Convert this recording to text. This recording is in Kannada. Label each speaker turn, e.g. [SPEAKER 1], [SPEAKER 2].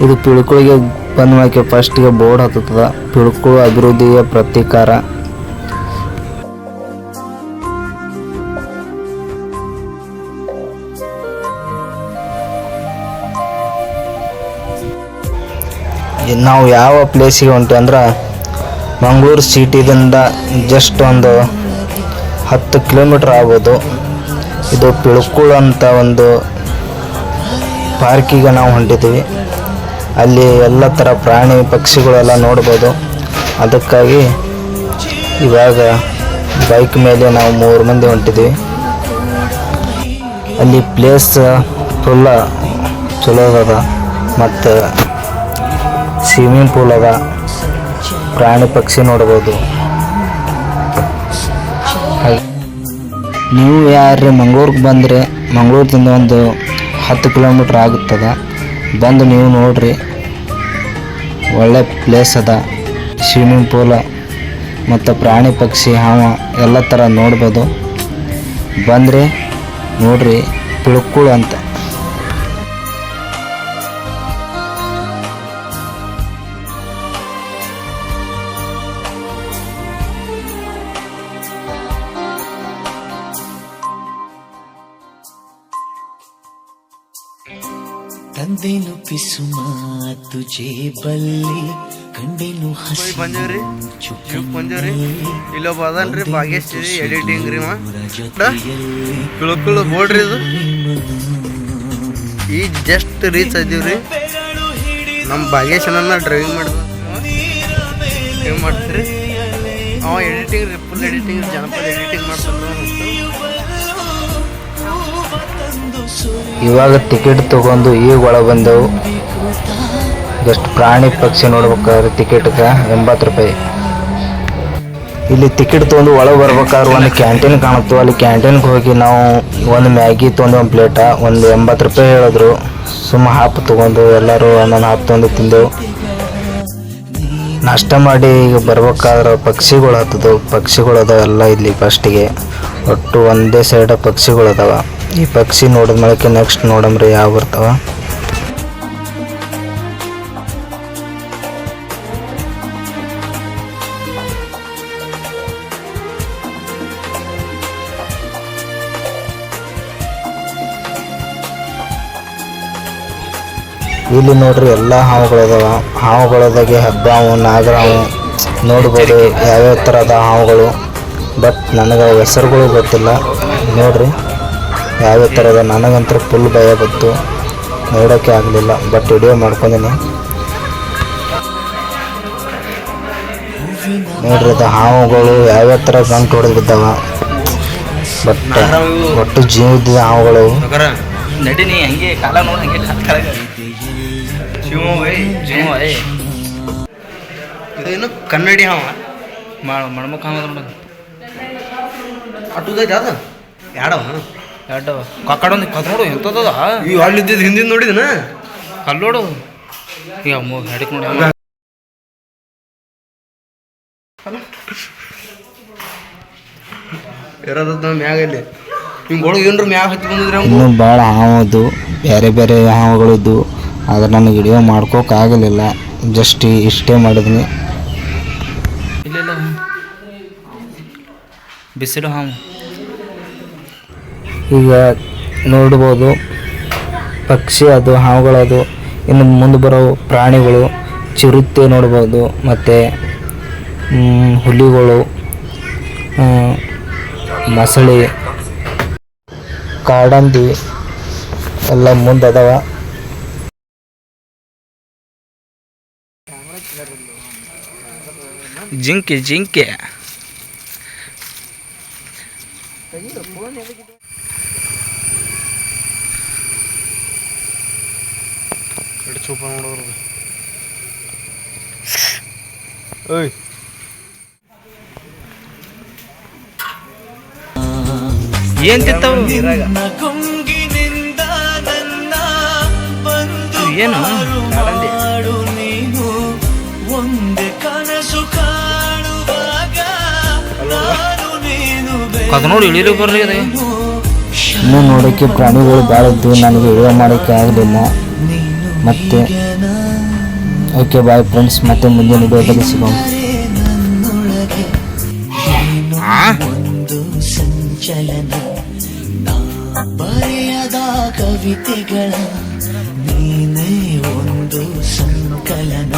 [SPEAKER 1] ಇದು ಪಿಳ್ಕುಳಿಗೆ ಬಂದ ಮೇಲೆ ಫಸ್ಟಿಗೆ ಬೋರ್ಡ್ ಹತ್ತದ ಪಿಳ್ಕುಳು ಅಭಿವೃದ್ಧಿಯ ಪ್ರತೀಕಾರ. ನಾವು ಯಾವ ಪ್ಲೇಸಿಗೆ ಹೊಂಟೀವಿ ಅಂದ್ರೆ ಮಂಗಳೂರು ಸಿಟಿದಿಂದ ಜಸ್ಟ್ ಒಂದು 10 ಕಿಲೋಮೀಟ್ರ್ ಆಗ್ಬೋದು. ಇದು ಪಿಳ್ಕುಳು ಅಂತ ಒಂದು ಪಾರ್ಕಿಗೆ ನಾವು ಹೊಂಟಿದ್ದೀವಿ. ಅಲ್ಲಿ ಎಲ್ಲ ಥರ ಪ್ರಾಣಿ ಪಕ್ಷಿಗಳೆಲ್ಲ ನೋಡ್ಬೋದು. ಅದಕ್ಕಾಗಿ ಇವಾಗ ಬೈಕ್ ಮೇಲೆ ನಾವು 3 ಮಂದಿ ಹೊಂಟಿದ್ದೀವಿ. ಅಲ್ಲಿ ಪ್ಲೇಸ್ ಫುಲ್ಲ ಚಲೋ ಅದ, ಮತ್ತು ಸ್ವಿಮ್ಮಿಂಗ್ ಪೂಲ್ ಅದ, ಪ್ರಾಣಿ ಪಕ್ಷಿ ನೋಡ್ಬೋದು. ನೀವು ಯಾರು ಮಂಗಳೂರಿಗೆ ಬಂದರೆ ಮಂಗಳೂರಿಂದ ಒಂದು 10 ಕಿಲೋಮೀಟ್ರ್ ಆಗುತ್ತದೆ. ಬಂದು ನೀವು ನೋಡ್ರಿ, ಒಳ್ಳೆ ಪ್ಲೇಸ್ ಅದ. ಸ್ವಿಮ್ಮಿಂಗ್ ಪೂಲ್ ಮತ್ತು ಪ್ರಾಣಿ ಪಕ್ಷಿ ಹಾವು ಎಲ್ಲ ಥರ ನೋಡ್ಬೋದು. ಬಂದರೆ ನೋಡ್ರಿ, ಪಿಳ್ಕುಳು ಅಂತ.
[SPEAKER 2] ತಂದೆನು ಪಿಸುಮ ತುಜೆ ಬಲ್ಲಿ ಕಂಡೆನು ಹಸಿ
[SPEAKER 3] ಬಂದೇವ್ರಿ ಬಂದೇವ್ರಿ. ಇಲ್ಲೊಬ್ಬ ಅದನ್ರಿ ಭಾಗ್ಯಶ್ ಎಡಿಟಿಂಗ್ ರೀ ಪಿಳ್ಕುಳು ಬೋರ್ಡ್ರಿ. ಇದು ಈಗ ಜಸ್ಟ್ ರೀಚ್ ಆಗಿವ್ರಿ. ನಮ್ಮ ಭಾಗ್ಯಶನ ಡ್ರೈವಿಂಗ್ ಮಾಡಿದ ಏನು ಮಾಡ್ತೀರಿ ಅವ ಎಡಿಟಿಂಗ್ ರೀ, ಫುಲ್ ಎಡಿಟಿಂಗ್, ಜನಪದ ಎಡಿಟಿಂಗ್ ಮಾಡ್ತಾರೆ.
[SPEAKER 1] ಇವಾಗ ಟಿಕೆಟ್ ತೊಗೊಂಡು ಈಗ ಒಳಗೆ ಬಂದೆವು. ಜಸ್ಟ್ ಪ್ರಾಣಿ ಪಕ್ಷಿ ನೋಡ್ಬೇಕಾದ್ರೆ ಟಿಕೆಟ್ಗೆ 80 ರೂಪಾಯಿ. ಇಲ್ಲಿ ಟಿಕೆಟ್ ತೊಗೊಂಡು ಒಳಗೆ ಬರ್ಬೇಕಾದ್ರೆ ಒಂದು ಕ್ಯಾಂಟೀನ್ ಕಾಣುತ್ತು. ಅಲ್ಲಿ ಕ್ಯಾಂಟೀನ್ಗೆ ಹೋಗಿ ನಾವು ಒಂದು ಮ್ಯಾಗಿ ತೊಗೊಂಡು ಒಂದು ಪ್ಲೇಟ ಒಂದು 80 ರೂಪಾಯಿ ಹೇಳಿದ್ರು. ಸುಮ್ಮ ಹಾಪ್ ತೊಗೊಂಡು ಎಲ್ಲರೂ ಒಂದೊಂದು ಹಾಪ್ ತೊಗೊಂಡು ತಿಂದೆವು. ನಾಷ್ಟ ಮಾಡಿ ಈಗ ಬರ್ಬೇಕಾದ್ರೆ ಪಕ್ಷಿಗಳು ಹತ್ತದವು. ಪಕ್ಷಿಗಳು ಅದಾವ ಎಲ್ಲ ಇಲ್ಲಿ ಫಸ್ಟಿಗೆ. ಒಟ್ಟು ಒಂದೇ ಸೈಡ್ ಪಕ್ಷಿಗಳು ಅದಾವ. ಈ ಪಕ್ಷಿ ನೋಡಿದ ಮೇಲೆ ನೆಕ್ಸ್ಟ್ ನೋಡಮ್ರಿ ಯಾವ ಬರ್ತಾವ. ಇಲ್ಲಿ ನೋಡ್ರಿ ಎಲ್ಲ ಹಾವುಗಳದಾವ. ಹಾವುಗಳದಾಗೆ ಹೆಬ್ಬಾವು, ನಾಗರಾವು ನೋಡ್ಬೋದು. ಯಾವ್ಯಾವ ಥರ ಅದ ಹಾವುಗಳು, ಬಟ್ ನನಗೆ ಹೆಸರುಗಳು ಗೊತ್ತಿಲ್ಲ. ನೋಡ್ರಿ ಯಾವ್ಯಾವ ಥರ ಅದ. ನನಗಂತೂ ಫುಲ್ ಭಯ ಬಂತು, ನೋಡೋಕ್ಕೆ ಆಗಲಿಲ್ಲ, ಬಟ್ ವಿಡಿಯೋ ಮಾಡ್ಕೊಂಡಿನಿ. ನೋಡ್ರಿ ಅದು ಹಾವುಗಳು ಯಾವ್ಯಾವ ಥರ ಗಂಟು ಹೊಡೆದು ಬಿದ್ದಾವ. ಬಟ್ ಒಟ್ಟು ಜೀವದ ಹಾವುಗಳು.
[SPEAKER 3] ನಡಿನಿ ಹಂಗೆ ಕಾಲ ನೋಡಿ ಹಂಗೆ ಇದೇನು ಕನ್ನಡಿ ಹಾವ ಮಣ್ಮುಖ ಹಾವ ನೋಡ. ಅಟ್ಟುದೈತೆ ಅದು ಎರಡವ ಕಕ್ಕಡೊಂದು ಕತ್ ನೋಡು ಎಂಥದ ಇವು ಅಲ್ಲಿದ್ದಿದ್ದು ಹಿಂದಿನ ನೋಡಿದನ ಅಲ್ಲಿ ನೋಡು. ಈಗ ನಡಿಕ್ ನೋಡಿ ಇರೋದ ಮ್ಯಾಗಲ್ಲಿ ಹಿಂಗೆ ಒಳಗೆ ಏನ್ರ ಮ್ಯಾಗ ಹತ್ತಿ ಬಂದಿದ್ರೆ
[SPEAKER 1] ಇನ್ನೂ ಭಾಳ ಹಾವದು, ಬೇರೆ ಬೇರೆ ಹಾವುಗಳಿದ್ದು. ಆದರೆ ನನಗೆ ವಿಡಿಯೋ ಮಾಡ್ಕೋಕ್ಕಾಗಲಿಲ್ಲ, ಜಸ್ಟ್ ಇಷ್ಟೇ ಮಾಡಿದ್ನಿ.
[SPEAKER 3] ಇಲ್ಲ ಬಿಸಿಲು ಹಾವು
[SPEAKER 1] ಈಗ ನೋಡ್ಬೋದು ಪಕ್ಷಿ ಅದು, ಹಾವುಗಳದು. ಇನ್ನು ಮುಂದೆ ಬರೋ ಪ್ರಾಣಿಗಳು ಚಿರತೆ ನೋಡ್ಬೋದು, ಮತ್ತು ಹುಲಿಗಳು, ಮೊಸಳೆ, ಕಾಡಂದಿ ಎಲ್ಲ ಮುಂದೆ ಅದಾವ.
[SPEAKER 3] ಜಿಂಕೆ ಜಿಂಕೆ ಚೂಪ ನೋಡೋರು. ಓಯ್ ಏನ್ ತಿಂತಾವು ಏನು ಅದು ನೋಡಿ ಇಳಿಲು ಬರ್ಲಿ.
[SPEAKER 1] ಇನ್ನೂ ನೋಡೋಕ್ಕೆ ಪ್ರಾಣಿಗಳು ಭಾಳ ಇದ್ದು, ನನಗೆ ವಿಡಿಯೋ ಮಾಡೋಕ್ಕೆ ಆಗಲಿಲ್ಲ. ಮತ್ತು ಓಕೆ ಬಾಯ್ ಫ್ರೆಂಡ್ಸ್, ಮತ್ತೆ ಮುಂದಿನ ವಿಡಿಯೋದಲ್ಲಿ ಸಿಗೋಣ.
[SPEAKER 2] ನನ್ನೊಳಗೆ ಏನೋ ಒಂದು ಸಂಚಲನ, ನಾ ಬರೆಯದ ಕವಿತೆಗಳ ನೀನೇ ಒಂದು ಸಂಕಲನ.